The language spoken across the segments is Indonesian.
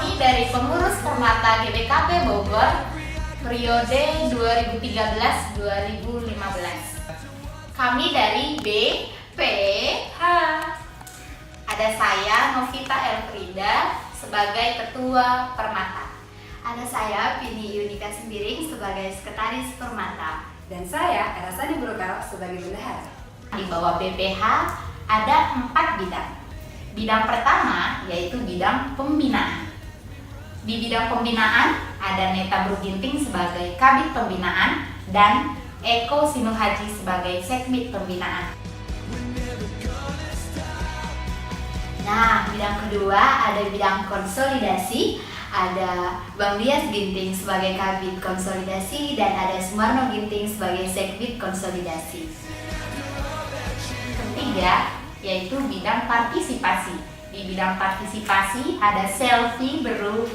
Kami dari pengurus Permata GBKP Bogor periode 2013-2015. Kami dari BPH. Ada saya Novita Elfrida sebagai Ketua Permata. Ada saya Vini Yunika Sembiring sebagai Sekretaris Permata. Dan saya Erasani Brokal sebagai bendahara. Di bawah BPH ada 4 bidang. Bidang pertama yaitu bidang pembinaan. Di bidang pembinaan ada Neta Bruginting sebagai Kabid Pembinaan dan Eko Sinuhaji sebagai Sekbid Pembinaan. Nah, bidang kedua ada bidang konsolidasi. Ada Bang Dias Ginting sebagai Kabid Konsolidasi dan ada Sumarno Ginting sebagai Sekbid Konsolidasi. Ketiga yaitu bidang partisipasi. Di bidang partisipasi ada Selvi Beru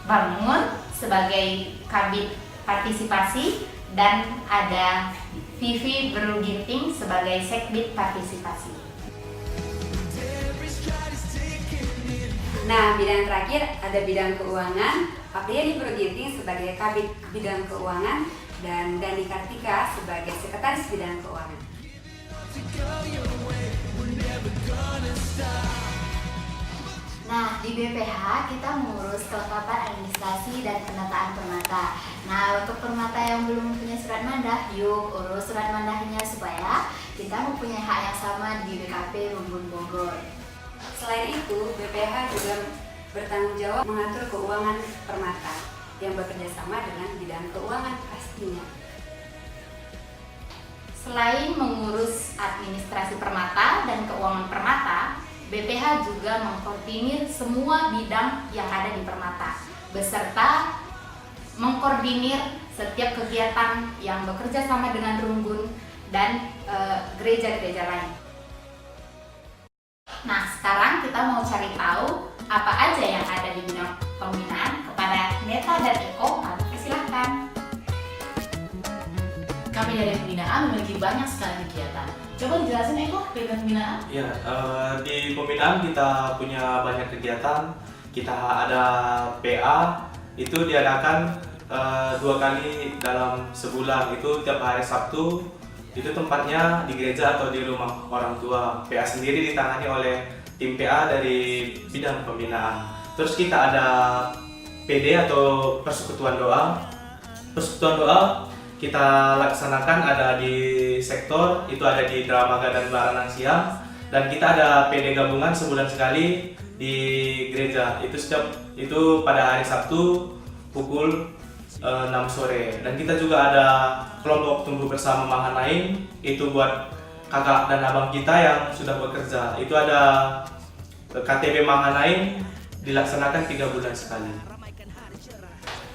Bangun sebagai Kabid Partisipasi dan ada Vivi Beru Ginting sebagai Sekbid Partisipasi. Nah, bidang terakhir ada bidang keuangan. Apriyadi Broginting sebagai Kabid Bidang Keuangan dan Dani Kartika sebagai Sekretaris Bidang Keuangan. Nah, di BPH kita mengurus kelengkapan administrasi dan penataan permata. Nah, untuk permata yang belum mempunyai surat mandah, yuk urus surat mandahnya supaya kita mempunyai hak yang sama di BKP Rumbun Bogor. Selain itu, BPH juga bertanggung jawab mengatur keuangan permata yang bekerja sama dengan bidang keuangan pastinya. Selain mengurus administrasi permata dan keuangan permata, BPH juga mengkoordinir semua bidang yang ada di permata, beserta mengkoordinir setiap kegiatan yang bekerja sama dengan Rumbun dan gereja-gereja lain. Nah, sekarang kita mau cari tahu apa aja yang ada di bidang pembinaan kepada Neta dan Eko. Silahkan. Kami dari pembinaan memiliki banyak sekali kegiatan. Coba dijelasin Eko, kegiatan pembinaan. Ya, di pembinaan kita punya banyak kegiatan. Kita ada PA, itu diadakan 2 kali dalam sebulan, itu tiap hari Sabtu. Itu tempatnya di gereja atau di rumah orang tua. PA sendiri ditangani oleh tim PA dari bidang pembinaan. Terus kita ada PD atau persekutuan doa. Persekutuan doa kita laksanakan ada di sektor, itu ada di Dramaga dan Baranang Siang. Dan kita ada PD gabungan sebulan sekali di gereja. Itu pada hari Sabtu pukul 6 sore. Dan kita juga ada kelompok tumbuh bersama Mahanaim, itu buat kakak dan abang kita yang sudah bekerja. Itu ada KTB Mahanaim, dilaksanakan 3 bulan sekali.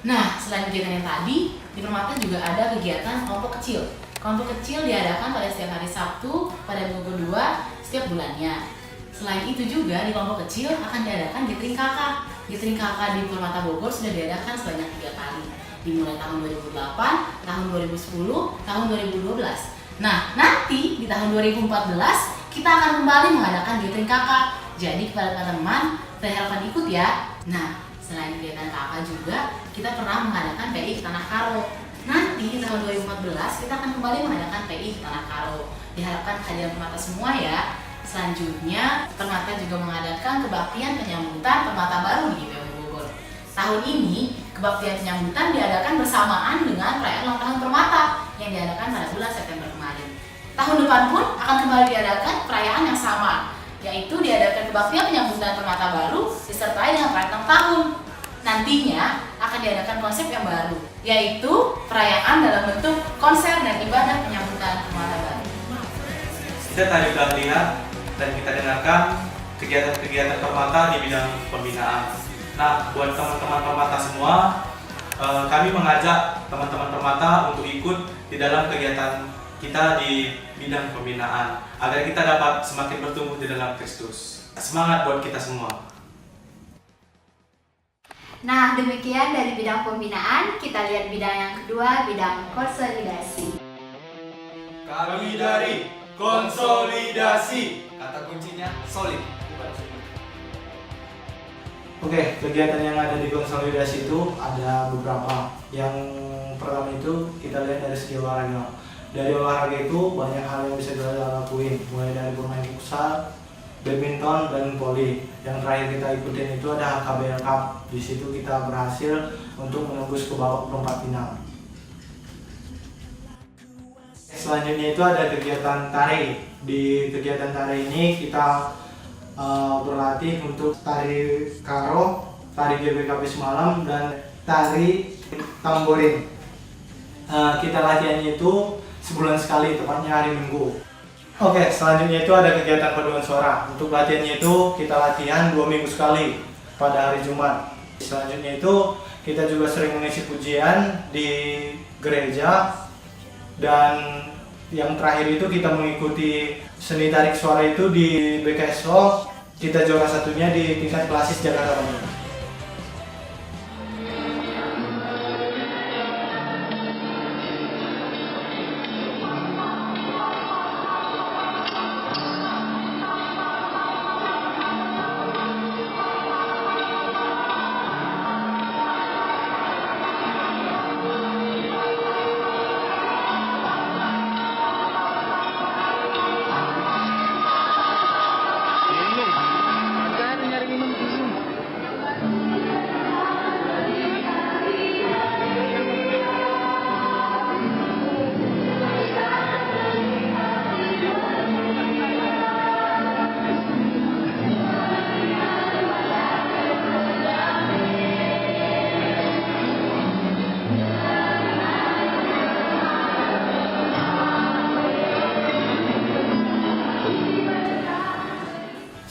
Nah, selain kegiatan yang tadi, di Permata juga ada kegiatan kelompok kecil. Kelompok kecil diadakan pada setiap hari Sabtu pada minggu kedua setiap bulannya. Selain itu juga di kelompok kecil akan diadakan gathering kakak. Gathering kakak di Permata Bogor sudah diadakan sebanyak 3 kali. Dimulai tahun 2008, tahun 2010, tahun 2012. Nah, nanti di tahun 2014 kita akan kembali mengadakan gathering kakak. Jadi kepada teman-teman, saya harapkan ikut ya. Nah, selain kegiatan kakak juga, kita pernah mengadakan PI Tanah Karo. Nanti di tahun 2014 kita akan kembali mengadakan PI Tanah Karo. Diharapkan kehadiran Permata semua ya. Selanjutnya, Permata juga mengadakan kebaktian penyambutan Permata baru di GBK Bogor. Tahun ini, kebaktian penyambutan diadakan bersamaan dengan perayaan ulang tahun Permata yang diadakan pada bulan September kemarin. Tahun depan pun akan kembali diadakan perayaan yang sama, yaitu diadakan kebaktian penyambutan Permata baru disertai dengan perayaan ulang tahun. Nantinya akan diadakan konsep yang baru, yaitu perayaan dalam bentuk konser dan ibadah penyambutan Permata baru. Kita tadi sudah lihat dan kita dengarkan kegiatan-kegiatan Permata di bidang pembinaan. Nah, buat teman-teman Permata semua, kami mengajak teman-teman Permata untuk ikut di dalam kegiatan kita di bidang pembinaan agar kita dapat semakin bertumbuh di dalam Kristus. Semangat buat kita semua. Nah, demikian dari bidang pembinaan. Kita lihat bidang yang kedua, bidang konsolidasi. Kami dari konsolidasi. Kata kuncinya solid. Oke, kegiatan yang ada di konsolidasi itu ada beberapa. Yang pertama itu kita lihat dari segi olahraga. Dari olahraga itu banyak hal yang bisa kita lakuin, mulai dari bermain futsal, badminton, dan voli. Yang terakhir kita ikutin itu ada HKBL Cup. Di situ kita berhasil untuk menembus ke babak perempat final. Selanjutnya itu ada kegiatan tari. Di kegiatan tari ini kita berlatih untuk tari karo, tari GBKP semalam, dan tari tamborin. Kita latihannya itu sebulan sekali, tepatnya hari Minggu. Oke, selanjutnya itu ada kegiatan paduan suara. Untuk latihannya itu kita latihan 2 minggu sekali pada hari Jumat. Selanjutnya itu kita juga sering mengisi pujian di gereja. Dan yang terakhir itu kita mengikuti seni tarik suara itu di BKSO. Kita juara satunya di tingkat klasis Jakarta Bandung.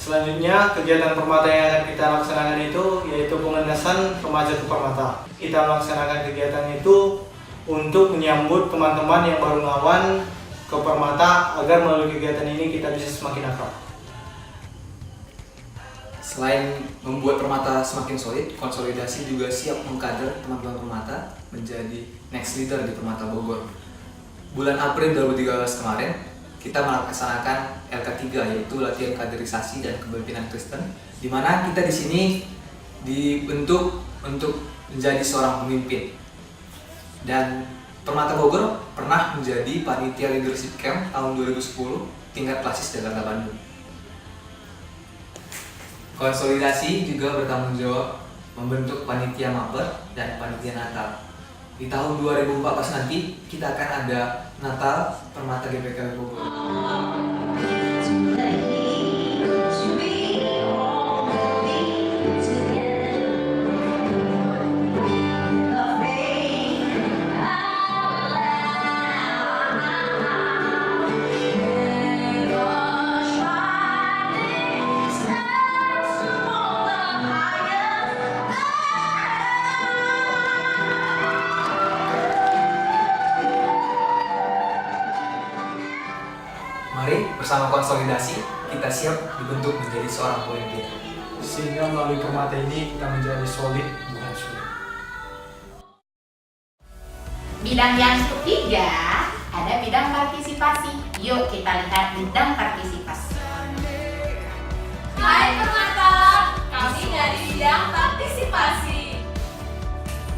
Selanjutnya, kegiatan Permata yang akan kita laksanakan itu yaitu pengendasan remaja ke Permata. Kita melaksanakan kegiatan itu untuk menyambut teman-teman yang baru ngelawan ke Permata agar melalui kegiatan ini kita bisa semakin akrab. Selain membuat Permata semakin solid, konsolidasi juga siap mengkader teman-teman Permata menjadi next leader di Permata Bogor. Bulan April 2013 kemarin, kita melaksanakan LK3, yaitu latihan kaderisasi dan kepemimpinan Kristen, di mana kita di sini dibentuk untuk menjadi seorang pemimpin. Dan Permata Bogor pernah menjadi panitia leadership camp tahun 2010 tingkat klasis Jakarta Bandung. Konsolidasi juga bertanggung jawab membentuk panitia maper dan panitia Natal. Di tahun 2014 nanti kita akan ada Natal Permata GBK Bogor. Mari bersama konsolidasi kita siap dibentuk menjadi seorang pemimpin. Sehingga melalui Permata ini kita menjadi solid, bukan sulit. Bidang yang ketiga ada bidang partisipasi. Yuk kita lihat bidang partisipasi. Hai Permata, kami dari bidang partisipasi.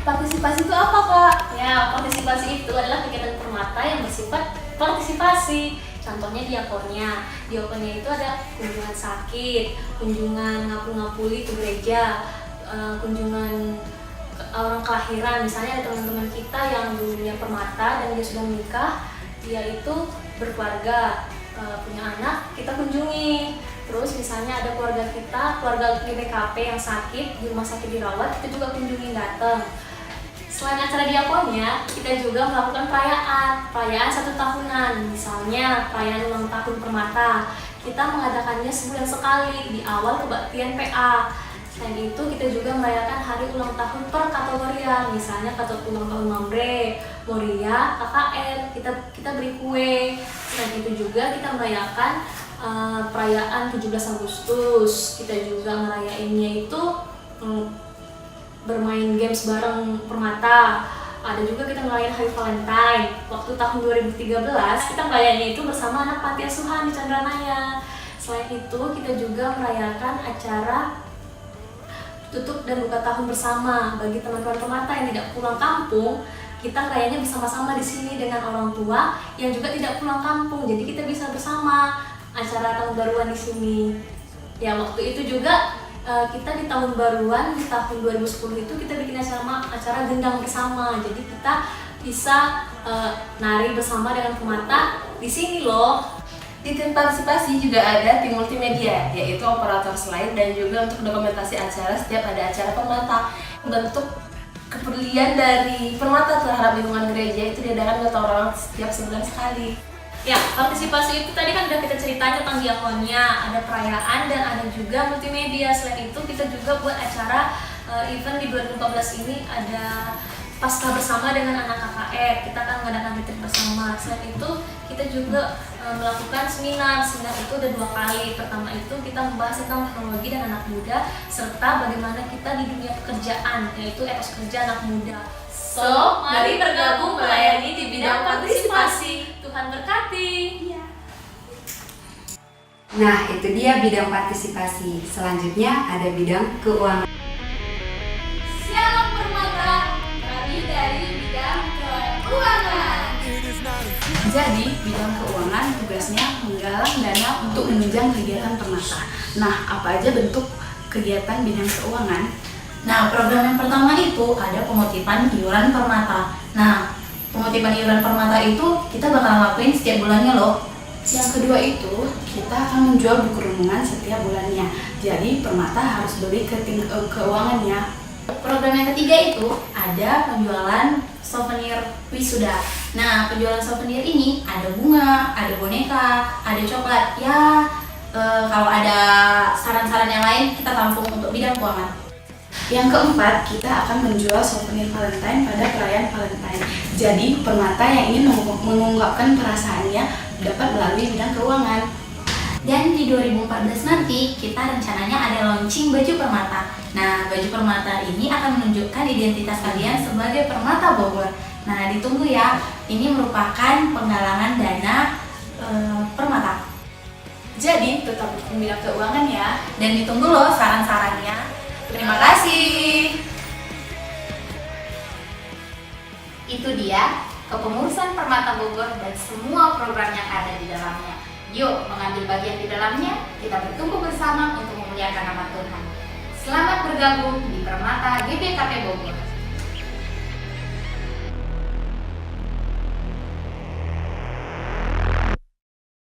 Partisipasi itu apa, Kak? Ya, partisipasi itu adalah kegiatan Permata yang bersifat partisipasi. Contohnya diakonnya. Diakonnya itu ada kunjungan sakit, kunjungan ngapul-ngapuli ke gereja, kunjungan orang kelahiran. Misalnya ada teman-teman kita yang dulunya Permata dan dia sudah menikah, dia itu berkeluarga, punya anak, kita kunjungi. Terus misalnya ada keluarga kita, keluarga GBKP yang sakit, di rumah sakit dirawat, kita juga kunjungi, datang. Selain acara diakonnya, kita juga melakukan perayaan 1 tahunan. Misalnya perayaan ulang tahun Permata, kita mengadakannya sebulan sekali di awal kebaktian PA. Selain itu kita juga merayakan hari ulang tahun per kategorian. Misalnya ulang tahun Mamre, Moria, KKN, kita beri kue. Selain itu juga kita merayakan perayaan 17 Agustus. Kita juga ngerayainnya itu bermain games bareng Permata. Ada juga kita ngerayain hari Valentine. Waktu tahun 2013 kita ngerayainnya itu bersama anak panti asuhan di Chandranaya. Selain itu kita juga merayakan acara tutup dan buka tahun bersama. Bagi teman-teman Permata yang tidak pulang kampung, kita kayaknya bersama-sama di sini dengan orang tua yang juga tidak pulang kampung. Jadi kita bisa bersama acara tahun baruan di sini. Ya, waktu itu juga kita di tahun baruan di tahun 2010 itu kita bikin acara gendang bersama. Jadi kita bisa nari bersama dengan Permata di sini loh. Di tim partisipasi juga ada tim multimedia, yaitu operator slide dan juga untuk dokumentasi acara setiap ada acara Permata. Bentuk kepedulian dari Permata terhadap lingkungan gereja itu diadakan oleh orang setiap sebulan sekali. Ya, partisipasi itu tadi kan udah kita ceritain tentang diakonnya, ada perayaan dan ada juga multimedia. Selain itu kita juga buat acara event di 2014 ini ada pasca bersama dengan anak KKR. Kita akan mengadakan retreat bersama. Selain itu kita juga melakukan seminar. Seminar itu ada 2 kali. Pertama itu kita membahas tentang teknologi dan anak muda serta bagaimana kita di dunia pekerjaan, yaitu etos kerja anak muda. So, mari bergabung melayani di bidang partisipasi. Tuhan berkati. Nah, itu dia bidang partisipasi. Selanjutnya ada bidang keuangan. Siaran Permata, kami dari bidang keuangan. Jadi, bidang keuangan tugasnya menggalang dana untuk menunjang kegiatan Permata. Nah, apa aja bentuk kegiatan bidang keuangan? Nah, program yang pertama itu ada pemotifan iuran Permata. Nah, pemotifan iuran Permata itu kita bakal lakuin setiap bulannya loh. Yang kedua itu, kita akan menjual buku renungan setiap bulannya. Jadi, Permata harus beli ke tim keuangannya. Program yang ketiga itu ada penjualan souvenir wisuda. Nah, penjualan souvenir ini ada bunga, ada boneka, ada coklat. Ya, kalau ada saran-saran yang lain kita tampung untuk bidang keuangan. Yang keempat, kita akan menjual souvenir Valentine pada perayaan Valentine. Jadi, Permata yang ingin mengungkapkan perasaannya dapat melalui bidang keuangan. Dan di 2014 nanti kita rencananya ada launching baju Permata. Nah, baju Permata ini akan menunjukkan identitas kalian sebagai Permata Bogor. Nah, ditunggu ya. Ini merupakan penggalangan dana Permata. Jadi, tetap dukung bidang keuangan ya. Dan ditunggu loh saran-sarannya. Terima kasih. Itu dia kepengurusan Permata Bogor dan semua program yang ada di dalamnya. Yuk mengambil bagian di dalamnya, kita bertumbuh bersama untuk memuliakan nama Tuhan. Selamat bergabung di Permata GBKP Bogor.